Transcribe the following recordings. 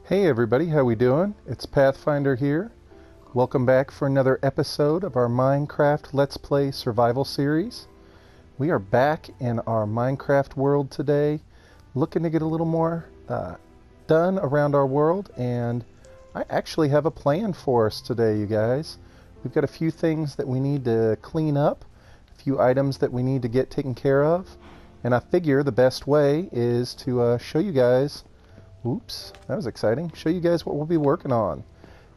Hey everybody, how we doing? It's Pathfinder here. Welcome back for another episode of our Minecraft Let's Play Survival Series. We are back in our Minecraft world today, looking to get a little more done around our world, and I actually have a plan for us today, you guys. We've got a few things that we need to clean up, a few items that we need to get taken care of, and I figure the best way is to show you guys. Oops, that was exciting. Show you guys what we'll be working on.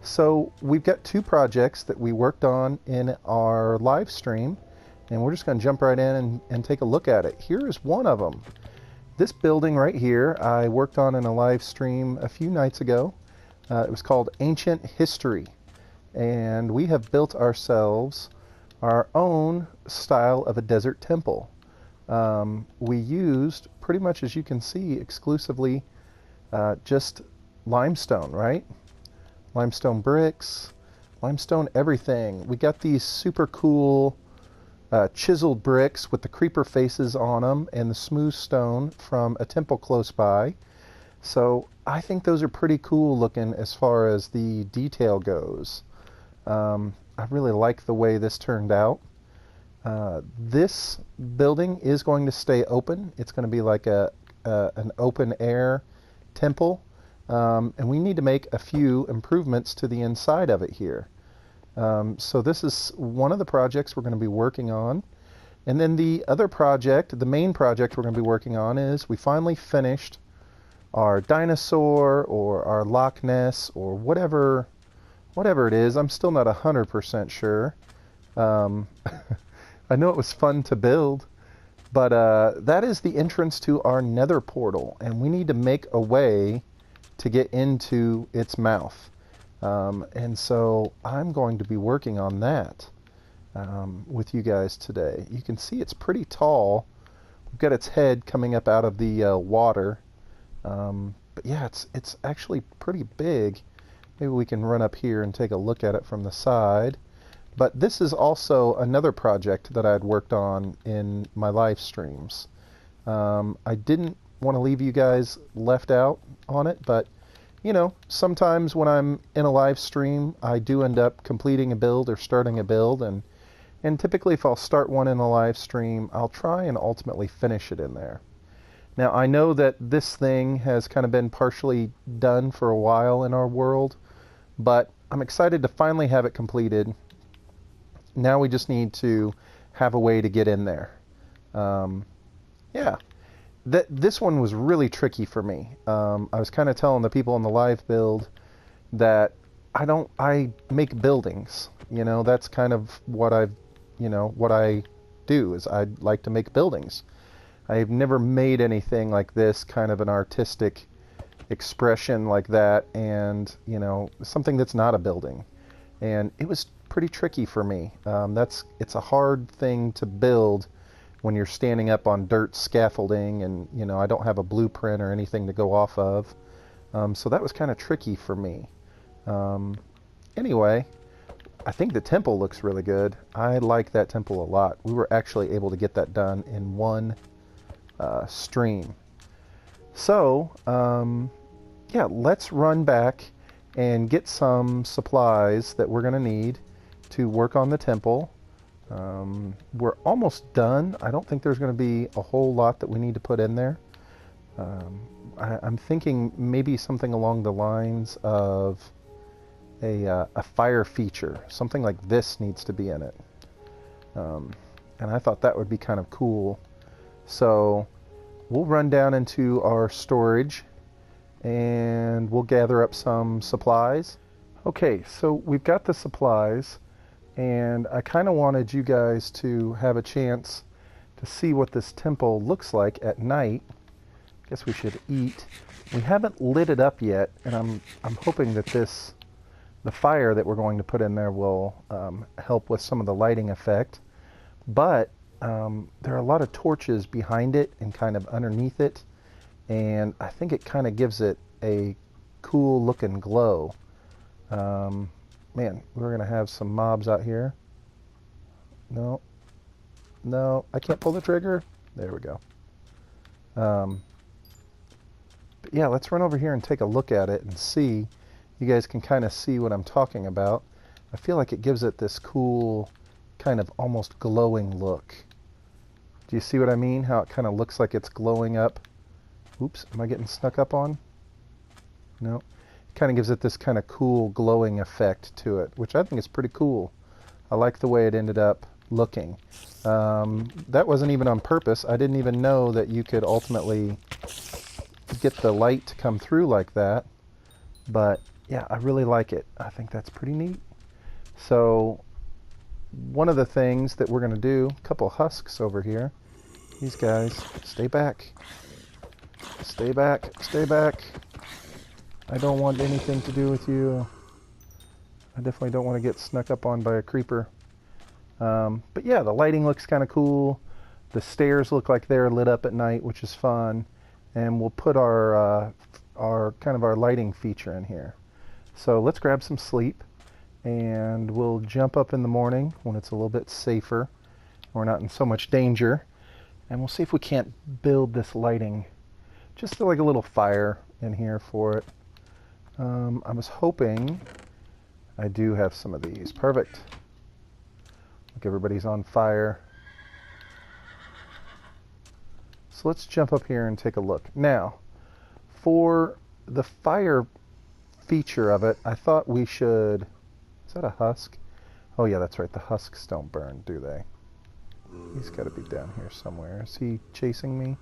So we've got two projects that we worked on in our live stream, and we're just going to jump right in and take a look at it. Here is one of them. This building right here I worked on in a live stream a few nights ago. It was called Ancient History, and we have built ourselves our own style of a desert temple. We used, pretty much as you can see, exclusively just limestone, right? Limestone bricks, limestone everything. We got these super cool chiseled bricks with the creeper faces on them and the smooth stone from a temple close by. So I think those are pretty cool looking as far as the detail goes. I really like the way this turned out. This building is going to stay open. It's going to be like an open air temple, and we need to make a few improvements to the inside of it here. So this is one of the projects we're going to be working on. And then the other project, the main project we're going to be working on, is we finally finished our dinosaur or our Loch Ness or whatever it is. I'm still not 100% sure. I know it was fun to build. But that is the entrance to our nether portal, and we need to make a way to get into its mouth. And so I'm going to be working on that with you guys today. You can see it's pretty tall. We've got its head coming up out of the water. But yeah, it's actually pretty big. Maybe we can run up here and take a look at it from the side. But this is also another project that I had worked on in my live streams. I didn't want to leave you guys left out on it, but you know, sometimes when I'm in a live stream, I do end up completing a build or starting a build, and typically if I'll start one in a live stream, I'll try and ultimately finish it in there. Now, I know that this thing has kind of been partially done for a while in our world, but I'm excited to finally have it completed. Now we just need to have a way to get in there. Yeah, this one was really tricky for me. I was kind of telling the people in the live build that I make buildings. You know, that's kind of what what I do is I like to make buildings. I've never made anything like this, kind of an artistic expression like that, and something that's not a building. And it was pretty tricky for me. It's a hard thing to build when you're standing up on dirt scaffolding, and I don't have a blueprint or anything to go off of. So that was kind of tricky for me. Anyway, I think the temple looks really good. I like that temple a lot. We were actually able to get that done in one stream. So yeah, let's run back and get some supplies that we're going to need to work on the temple. We're almost done. I don't think there's going to be a whole lot that we need to put in there. I'm thinking maybe something along the lines of a fire feature. Something like this needs to be in it. And I thought that would be kind of cool. So we'll run down into our storage and we'll gather up some supplies. Okay, so we've got the supplies, and I kind of wanted you guys to have a chance to see what this temple looks like at night. Guess we should eat. We haven't lit it up yet, and I'm hoping that the fire that we're going to put in there will help with some of the lighting effect. But there are a lot of torches behind it and kind of underneath it, and I think it kind of gives it a cool looking glow. Man, we're gonna have some mobs out here. No, I can't pull the trigger. There we go. But yeah, let's run over here and take a look at it and see. You guys can kind of see what I'm talking about. I feel like it gives it this cool, kind of almost glowing look. Do you see what I mean? How it kind of looks like it's glowing up. Oops, am I getting snuck up on? No. It kind of gives it this kind of cool glowing effect to it, which I think is pretty cool. I like the way it ended up looking. That wasn't even on purpose. I didn't even know that you could ultimately get the light to come through like that. But yeah, I really like it. I think that's pretty neat. So one of the things that we're going to do, a couple husks over here. These guys, stay back. Stay back. Stay back. I don't want anything to do with you. I definitely don't want to get snuck up on by a creeper. But yeah, the lighting looks kind of cool. The stairs look like they're lit up at night, which is fun. And we'll put our kind of our lighting feature in here. So let's grab some sleep, and we'll jump up in the morning when it's a little bit safer. We're not in so much danger. And we'll see if we can't build this lighting. Just like a little fire in here for it. I was hoping I do have some of these. Perfect. Look, everybody's on fire. So let's jump up here and take a look. Now, for the fire feature of it, I thought we should... Is that a husk? Oh yeah, that's right. The husks don't burn, do they? He's got to be down here somewhere. Is he chasing me?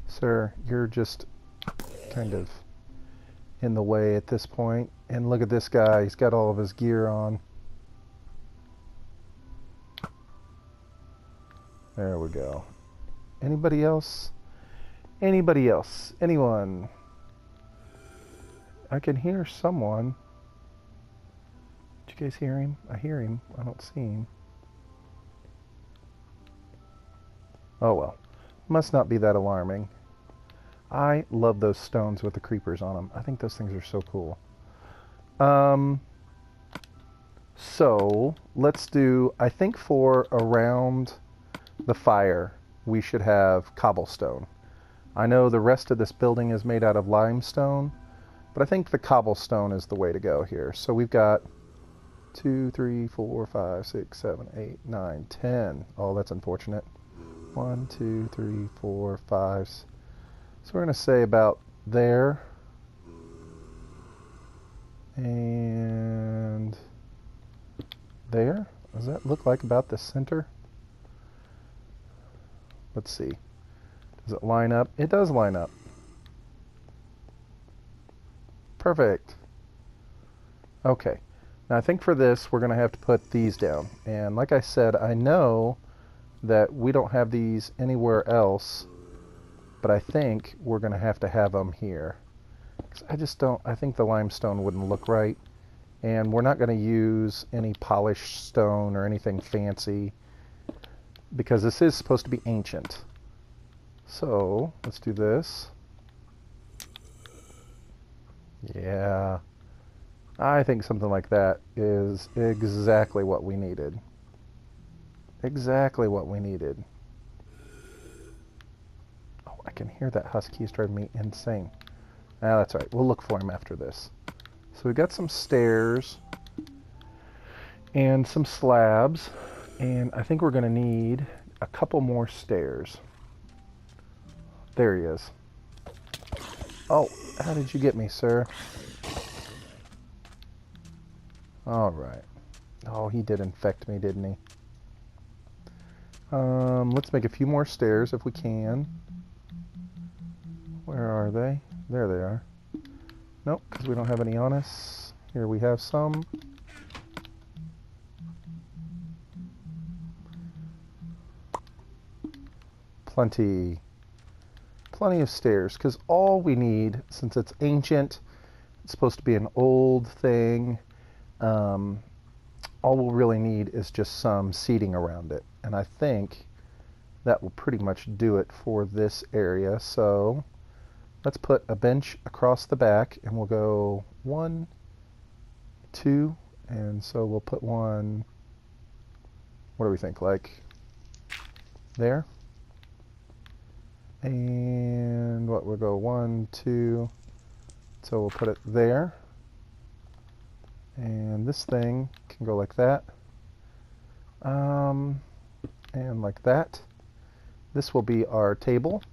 Sir, you're just kind of in the way at this point. And look at this guy. He's got all of his gear on. There we go. Anybody else? Anybody else? Anyone? I can hear someone. Did you guys hear him? I hear him. I don't see him. Oh well. Must not be that alarming. I love those stones with the creepers on them. I think those things are so cool. So let's do, I think for around the fire, we should have cobblestone. I know the rest of this building is made out of limestone, but I think the cobblestone is the way to go here. So we've got 2, 3, 4, 5, 6, 7, 8, 9, 10. Oh, that's unfortunate. 1, 2, 3, 4, 5. So we're going to say about there. And there. Does that look like about the center? Let's see. Does it line up? It does line up. Perfect. Okay. Now I think for this we're going to have to put these down. And like I said, I know that we don't have these anywhere else, but I think we're going to have them here. 'Cause I just don't, I think the limestone wouldn't look right. And we're not going to use any polished stone or anything fancy, because this is supposed to be ancient. So let's do this. Yeah, I think something like that is exactly what we needed. Exactly what we needed. Oh, I can hear that husky. He's driving me insane. Ah, that's right. We'll look for him after this. So we got some stairs and some slabs, and I think we're going to need a couple more stairs. There he is. Oh, how did you get me, sir? All right. Oh, he did infect me, didn't he? Let's make a few more stairs if we can. Where are they? There they are. Nope, because we don't have any on us. Here we have some. Plenty of stairs, because all we need, since it's ancient, it's supposed to be an old thing, all we'll really need is just some seating around it. And I think that will pretty much do it for this area. So let's put a bench across the back, and we'll go 1, 2, and so we'll put one, what do we think, like there? And what what, we'll go 1, 2, so we'll put it there. And this thing can go like that. And like that. This will be our table.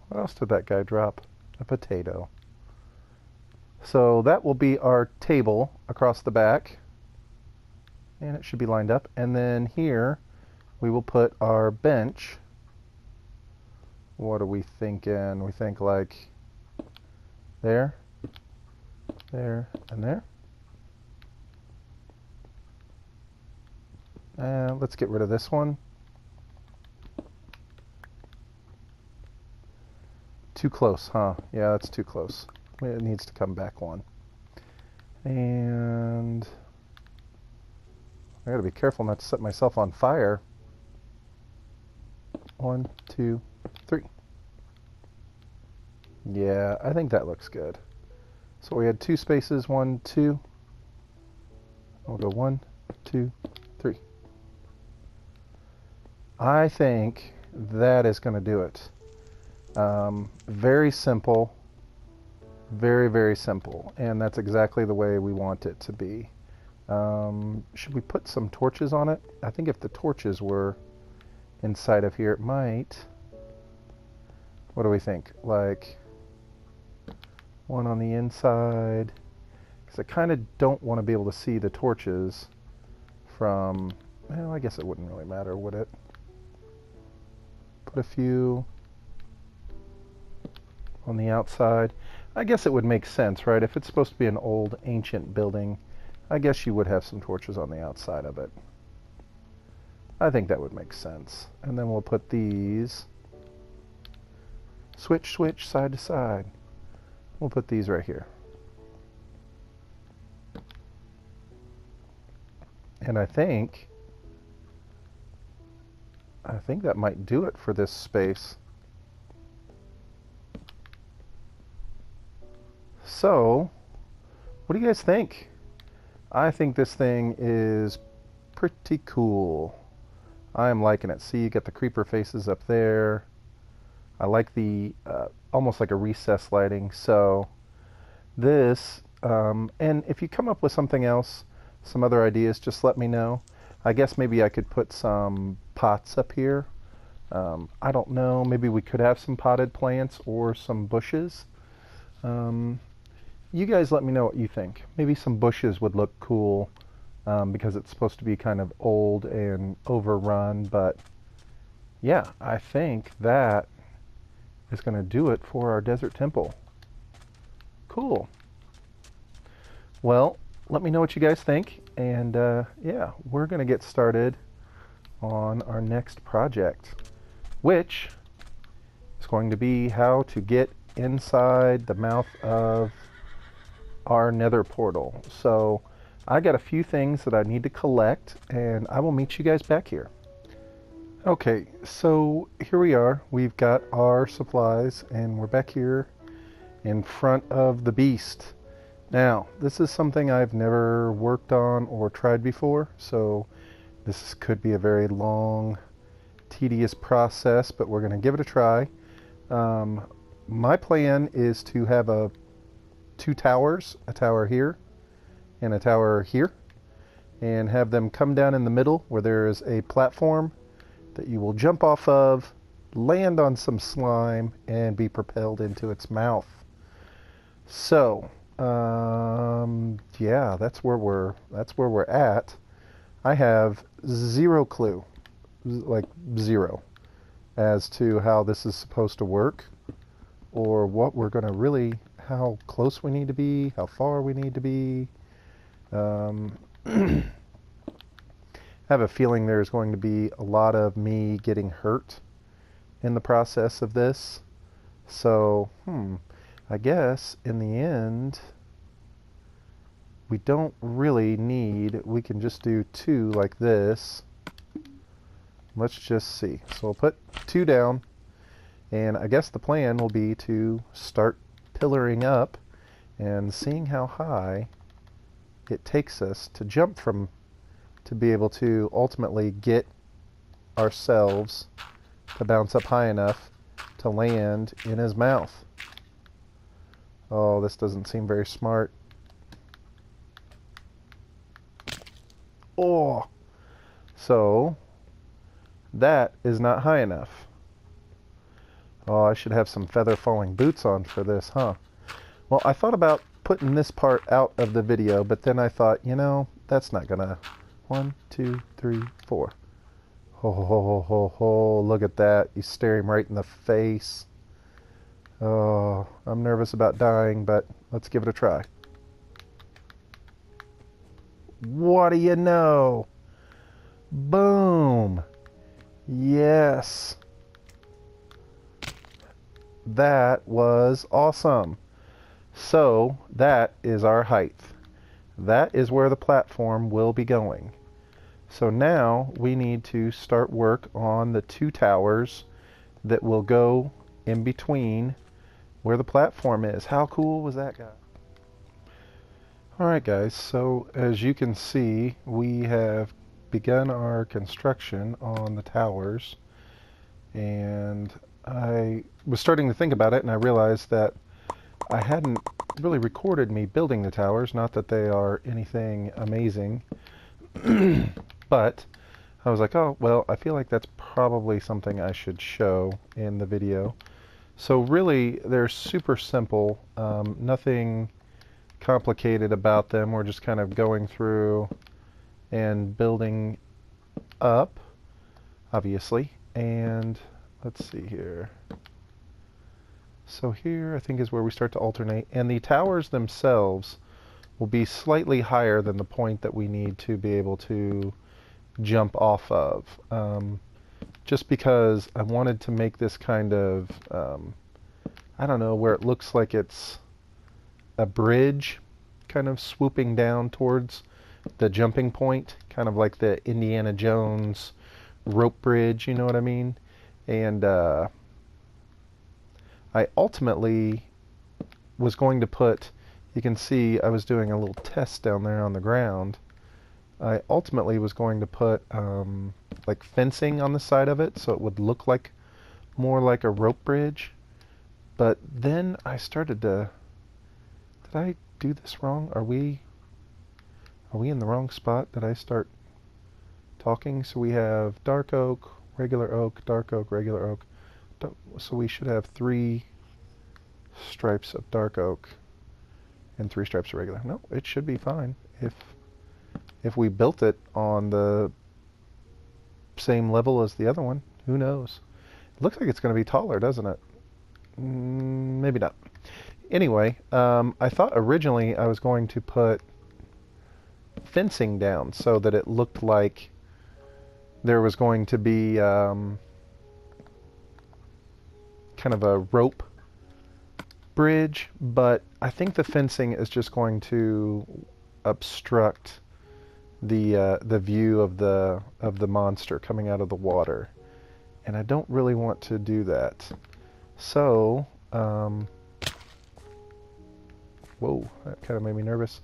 What else did that guy drop? A potato. So that will be our table across the back. And it should be lined up. And then here we will put our bench. What are we thinking? We think like there, there, and there. And let's get rid of this one. Too close, huh? Yeah, that's too close. It needs to come back one. And I gotta be careful not to set myself on fire. 1, 2, 3. Yeah, I think that looks good. So we had 2 spaces, 1, 2. We'll go 1, 2, 3. I think that is going to do it. Very simple. Very, very simple. And that's exactly the way we want it to be. Should we put some torches on it? I think if the torches were inside of here, it might. What do we think? Like one on the inside. Because I kind of don't want to be able to see the torches from... Well, I guess it wouldn't really matter, would it? Put a few on the outside. I guess it would make sense, right? If it's supposed to be an old, ancient building, I guess you would have some torches on the outside of it. I think that would make sense. And then we'll put these. Switch, switch, side to side. We'll put these right here. And I think that might do it for this space. So, what do you guys think? I think this thing is pretty cool. I am liking it. See, you got the creeper faces up there. I like the almost like a recessed lighting. So this, and if you come up with something else, some other ideas, just let me know. I guess maybe I could put some pots up here. I don't know, maybe we could have some potted plants or some bushes. You guys let me know what you think. Maybe some bushes would look cool because it's supposed to be kind of old and overrun, but yeah, I think that is going to do it for our desert temple. Cool. Well, let me know what you guys think, and yeah, we're going to get started on our next project, which is going to be how to get inside the mouth of our nether portal. So I got a few things that I need to collect, and I will meet you guys back here. Okay, so here we are. We've got our supplies, and we're back here in front of the beast. Now, this is something I've never worked on or tried before, so this could be a very long, tedious process, but we're going to give it a try. My plan is to have two towers, a tower here and a tower here, and have them come down in the middle where there is a platform that you will jump off of, land on some slime, and be propelled into its mouth. So, yeah, that's where we're at. I have zero clue, like zero, as to how this is supposed to work, or what we're going to really, how close we need to be, how far we need to be. I have a feeling there's going to be a lot of me getting hurt in the process of this. So, I guess in the end, we don't really need, we can just do two like this. Let's just see. So we'll put two down, and I guess the plan will be to start pillaring up and seeing how high it takes us to jump from to be able to ultimately get ourselves to bounce up high enough to land in his mouth. Oh, this doesn't seem very smart. Oh, so that is not high enough. Oh, I should have some feather falling boots on for this, huh? Well, I thought about putting this part out of the video, but then I thought, you know, that's not gonna... 1, 2, 3, 4. Ho, ho, ho, ho, ho, look at that. You stare him right in the face. Oh, I'm nervous about dying, but let's give it a try. What do you know? Boom. Yes. That was awesome. So that is our height. That is where the platform will be going. So now we need to start work on the 2 towers that will go in between where the platform is. How cool was that, guy? Alright guys, so as you can see, we have begun our construction on the towers, and I was starting to think about it and I realized that I hadn't really recorded me building the towers. Not that they are anything amazing, but I was like, oh, well, I feel like that's probably something I should show in the video. So really, they're super simple, nothing complicated about them. We're just kind of going through and building up, obviously. And let's see here. So here, I think, is where we start to alternate. And the towers themselves will be slightly higher than the point that we need to be able to jump off of. Just because I wanted to make this kind of, I don't know, where it looks like it's a bridge kind of swooping down towards the jumping point, kind of like the Indiana Jones rope bridge, you know what I mean? And I ultimately was going to put, you can see I was doing a little test down there on the ground. I ultimately was going to put like fencing on the side of it so it would look like more like a rope bridge. But then I started to, did I do this wrong? Are we in the wrong spot? Did I start talking? So we have dark oak, regular oak, dark oak, regular oak. So we should have 3 stripes of dark oak and 3 stripes of regular. No, it should be fine if we built it on the same level as the other one. Who knows? It looks like it's going to be taller, doesn't it? Maybe not. Anyway, I thought originally I was going to put fencing down so that it looked like there was going to be kind of a rope bridge, but I think the fencing is just going to obstruct the view of the monster coming out of the water, and I don't really want to do that. So whoa, that kind of made me nervous.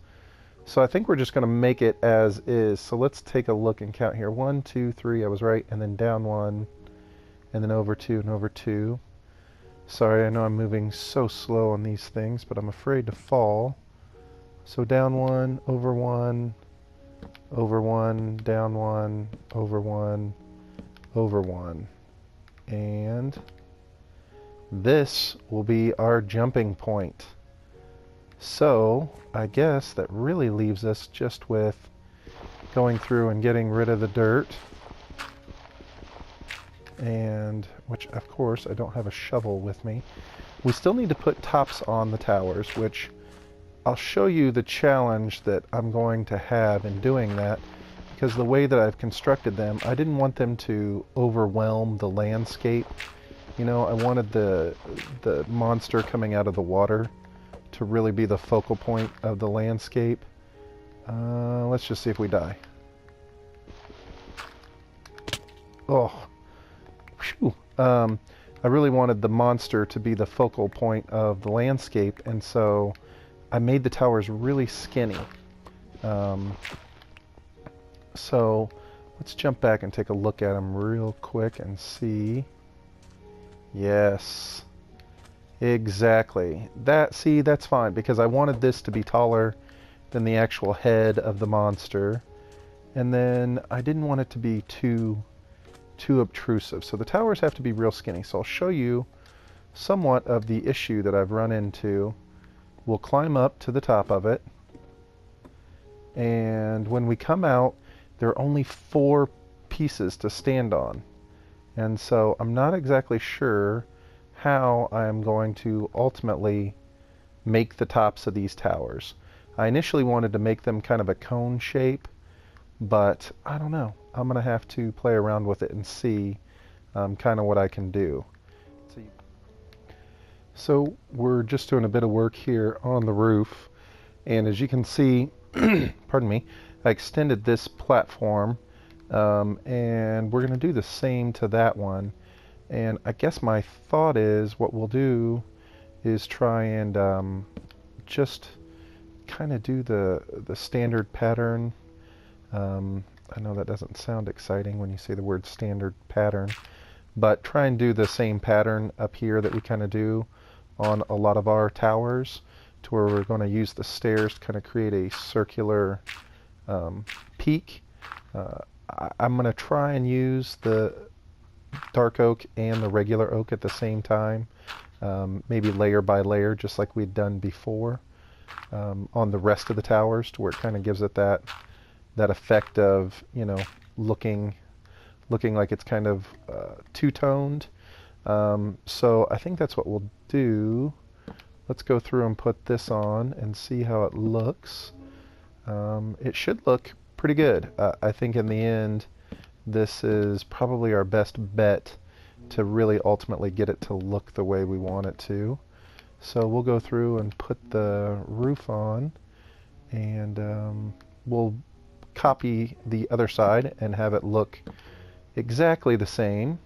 So I think we're just going to make it as is. So let's take a look and count here. 1, 2, 3, I was right, and then down 1, and then over 2, and over 2. Sorry, I know I'm moving so slow on these things, but I'm afraid to fall. So down 1, over 1, over 1, down 1, over 1, over 1. And this will be our jumping point. So I guess that really leaves us just with going through and getting rid of the dirt, and which of course I don't have a shovel with me. We still need to put tops on the towers, which I'll show you the challenge that I'm going to have in doing that, because the way that I've constructed them, I didn't want them to overwhelm the landscape. You know, I wanted the monster coming out of the water to really be the focal point of the landscape. Let's just see if we die. Oh, phew. I really wanted the monster to be the focal point of the landscape, and so I made the towers really skinny. So let's jump back and take a look at them real quick and see. Yes, exactly. See, that's fine because I wanted this to be taller than the actual head of the monster. And then I didn't want it to be too obtrusive. So the towers have to be real skinny. So I'll show you somewhat of the issue that I've run into. We'll climb up to the top of it. And when we come out, there are only 4 pieces to stand on. And so I'm not exactly sure how I'm going to ultimately make the tops of these towers. I initially wanted to make them kind of a cone shape, but I don't know. I'm going to have to play around with it and see kind of what I can do. So we're just doing a bit of work here on the roof, and as you can see, pardon me, I extended this platform, and we're going to do the same to that one. And I guess my thought is what we'll do is try and just kind of do the standard pattern. I know that doesn't sound exciting when you say the word standard pattern, but try and do the same pattern up here that we kind of do on a lot of our towers, to where we're going to use the stairs to kind of create a circular peak. I'm going to try and use the dark oak and the regular oak at the same time, maybe layer by layer, just like we'd done before on the rest of the towers, to where it kind of gives it that effect of, you know, looking like it's kind of two-toned. So I think that's what we'll do. Let's go through and put this on and see how it looks. It should look pretty good. I think in the end, this is probably our best bet to really ultimately get it to look the way we want it to. So we'll go through and put the roof on, and we'll copy the other side and have it look exactly the same,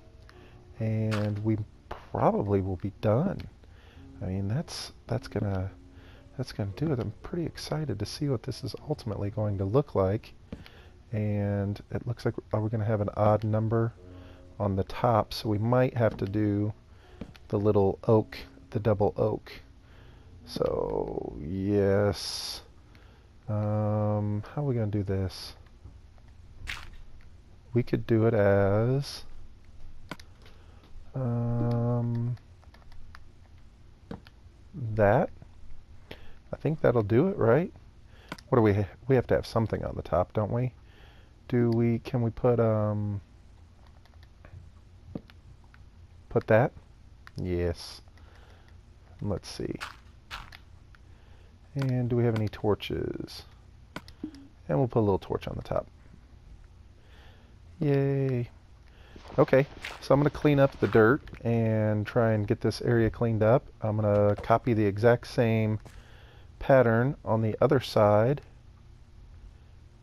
and we probably will be done. I mean, that's gonna do it. I'm pretty excited to see what this is ultimately going to look like. And it looks like we're going to have an odd number on the top, so we might have to do the little oak, the double oak. So yes, how are we going to do this? We could do it as that. I think that'll do it, right? What do we have to have something on the top, don't we? Can we put that? Yes. Let's see. And do we have any torches? And we'll put a little torch on the top. Yay. Okay, so I'm going to clean up the dirt and try and get this area cleaned up. I'm going to copy the exact same pattern on the other side,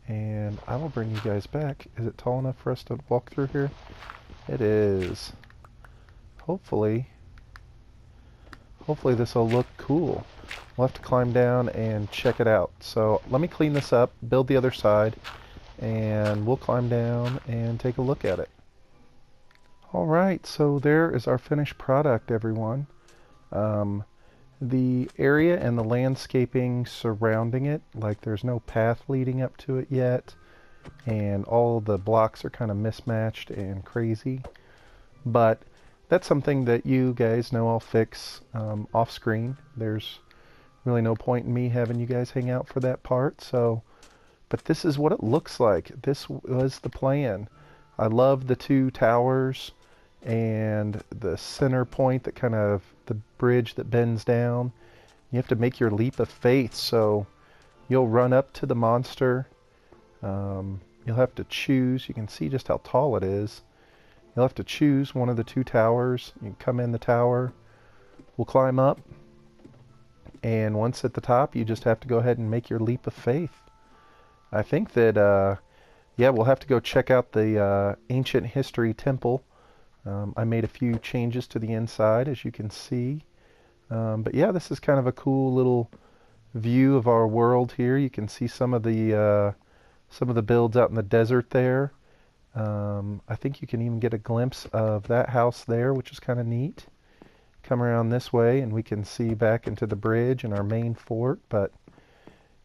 and I will bring you guys back. Is it tall enough for us to walk through here? It is. Hopefully this will look cool. We'll have to climb down and check it out. So let me clean this up, build the other side, and we'll climb down and take a look at it. Alright, so there is our finished product, everyone. The area and the landscaping surrounding it, like there's no path leading up to it yet, and all the blocks are kind of mismatched and crazy, but that's something that you guys know I'll fix off screen. There's really no point in me having you guys hang out for that part, but this is what it looks like. This was the plan. I love the 2 towers and the center point, that kind of the bridge that bends down. You have to make your leap of faith, so you'll run up to the monster. You'll have to choose. You can see just how tall it is. You'll have to choose one of the 2 towers. You can come in the tower. We'll climb up, and once at the top, you just have to go ahead and make your leap of faith. I think that yeah, we'll have to go check out the ancient history temple. I made a few changes to the inside, as you can see. But yeah, this is kind of a cool little view of our world here. You can see some of the some of the builds out in the desert there. I think you can even get a glimpse of that house there, which is kind of neat. Come around this way and we can see back into the bridge and our main fort. But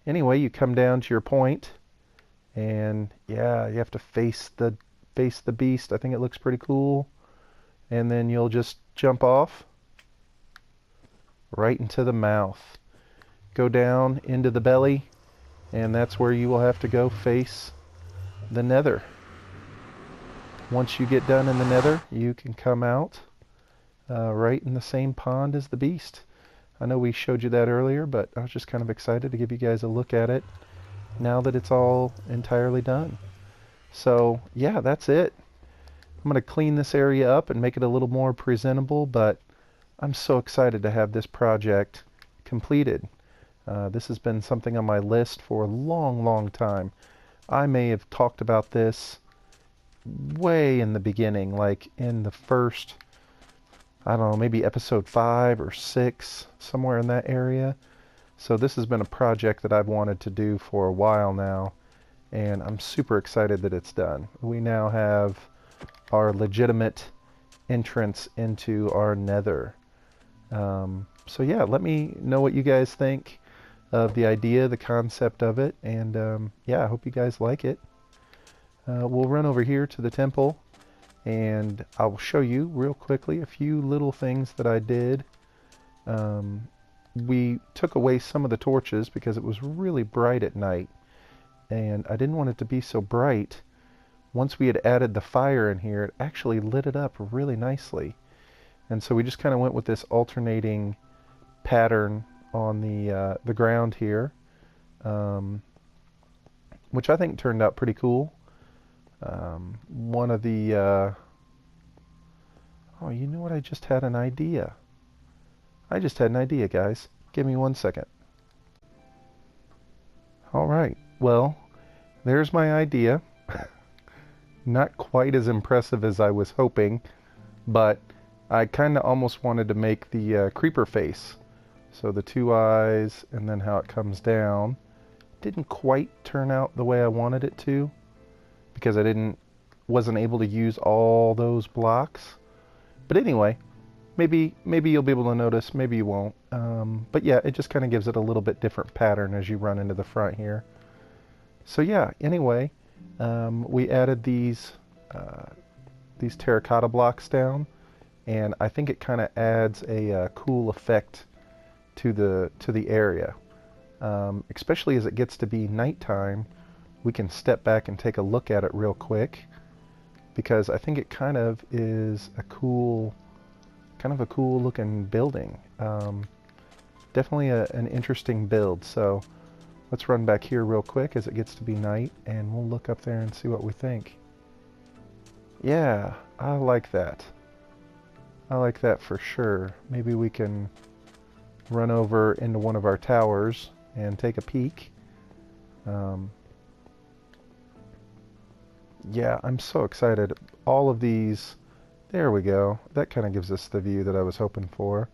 anyway, you come down to your point, and yeah, you have to face the beast. I think it looks pretty cool. And then you'll just jump off right into the mouth. Go down into the belly, and that's where you will have to go face the nether. Once you get done in the nether, you can come out right in the same pond as the beast. I know we showed you that earlier, but I was just kind of excited to give you guys a look at it now that it's all entirely done. So yeah, that's it. I'm going to clean this area up and make it a little more presentable, but I'm so excited to have this project completed. This has been something on my list for a long, long time. I may have talked about this way in the beginning, like in the first, I don't know, maybe episode 5 or 6, somewhere in that area. So this has been a project that I've wanted to do for a while now, and I'm super excited that it's done. We now have our legitimate entrance into our nether. So yeah, let me know what you guys think of the idea, the concept of it, and yeah, I hope you guys like it. We'll run over here to the temple, and I'll show you real quickly a few little things that I did. We took away some of the torches because it was really bright at night, and I didn't want it to be so bright. Once we had added the fire in here, it actually lit it up really nicely. And so we just kind of went with this alternating pattern on the ground here, which I think turned out pretty cool. One of the oh, you know what? I just had an idea. Guys. Give me 1 second. All right. Well, there's my idea. Not quite as impressive as I was hoping, but I kind of almost wanted to make the creeper face. So the 2 eyes and then how it comes down. Didn't quite turn out the way I wanted it to, because I wasn't able to use all those blocks. But anyway, maybe you'll be able to notice, maybe you won't. But yeah, it just kind of gives it a little bit different pattern as you run into the front here. So yeah, anyway, we added these terracotta blocks down, and I think it kind of adds a cool effect to the area. Especially as it gets to be nighttime, we can step back and take a look at it real quick, because I think it kind of is a cool looking building. Definitely an interesting build. So let's run back here real quick as it gets to be night, and we'll look up there and see what we think. Yeah, I like that. I like that for sure. Maybe we can run over into one of our towers and take a peek. Yeah, I'm so excited. All of these, there we go. That kind of gives us the view that I was hoping for.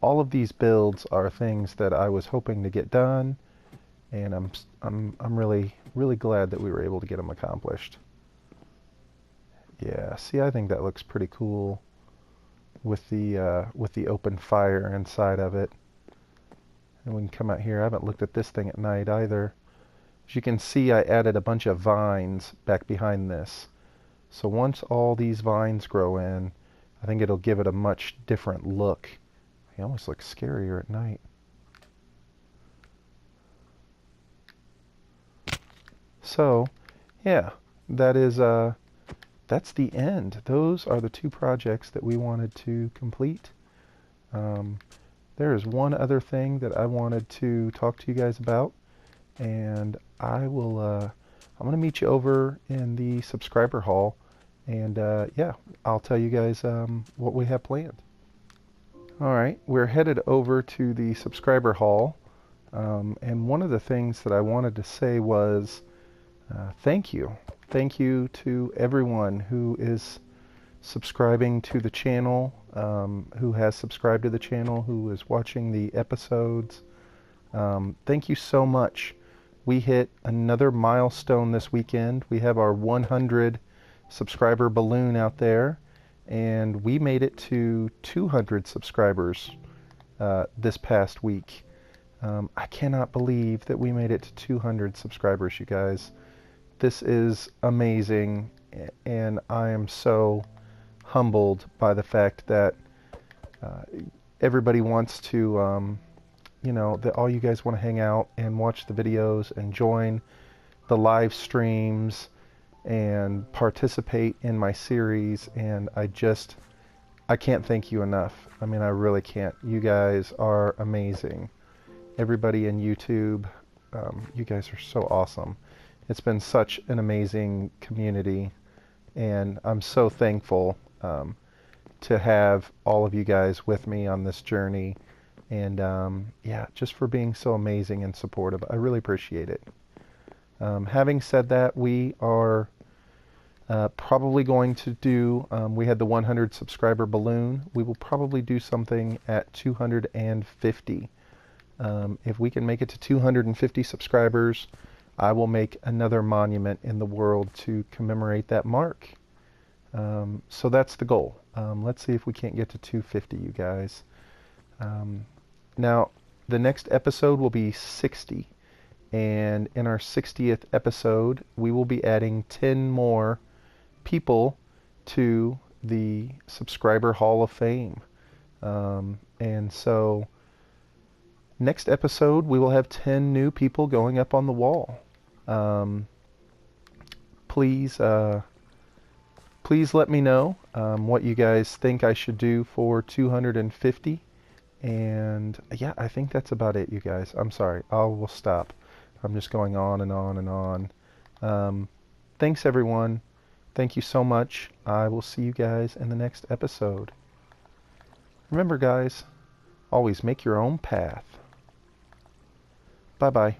All of these builds are things that I was hoping to get done, and I'm really, really glad that we were able to get them accomplished. Yeah, see, I think that looks pretty cool with the open fire inside of it. And we can come out here. I haven't looked at this thing at night either. As you can see, I added a bunch of vines back behind this. So once all these vines grow in, I think it'll give it a much different look. It almost looks scarier at night. So, yeah, that's the end. Those are the 2 projects that we wanted to complete. There is one other thing that I wanted to talk to you guys about, and I'm going to meet you over in the subscriber hall, and yeah, I'll tell you guys what we have planned. Alright, we're headed over to the subscriber hall, and one of the things that I wanted to say was thank you. Thank you to everyone who is subscribing to the channel, who has subscribed to the channel, who is watching the episodes. Thank you so much. we hit another milestone this weekend. We have our 100 subscriber balloon out there, and we made it to 200 subscribers this past week. I cannot believe that we made it to 200 subscribers, you guys. This is amazing, and I am so humbled by the fact that everybody wants to, that all you guys want to hang out and watch the videos and join the live streams and participate in my series, and I can't thank you enough. I mean, I really can't. You guys are amazing. Everybody in YouTube, you guys are so awesome. It's been such an amazing community, and I'm so thankful to have all of you guys with me on this journey, and yeah, just for being so amazing and supportive. I really appreciate it. Having said that, we are probably going to do, we had the 100 subscriber balloon. We will probably do something at 250. If we can make it to 250 subscribers, I will make another monument in the world to commemorate that mark. So that's the goal. Let's see if we can't get to 250, you guys. Now, the next episode will be 60. And in our 60th episode, we will be adding 10 more people to the Subscriber Hall of Fame. And so next episode, we will have 10 new people going up on the wall. Please let me know what you guys think I should do for 250. And yeah, I think that's about it, you guys. I'm sorry. I will stop. I'm just going on and on and on. Thanks, everyone. Thank you so much. I will see you guys in the next episode. Remember, guys, always make your own path. Bye-bye.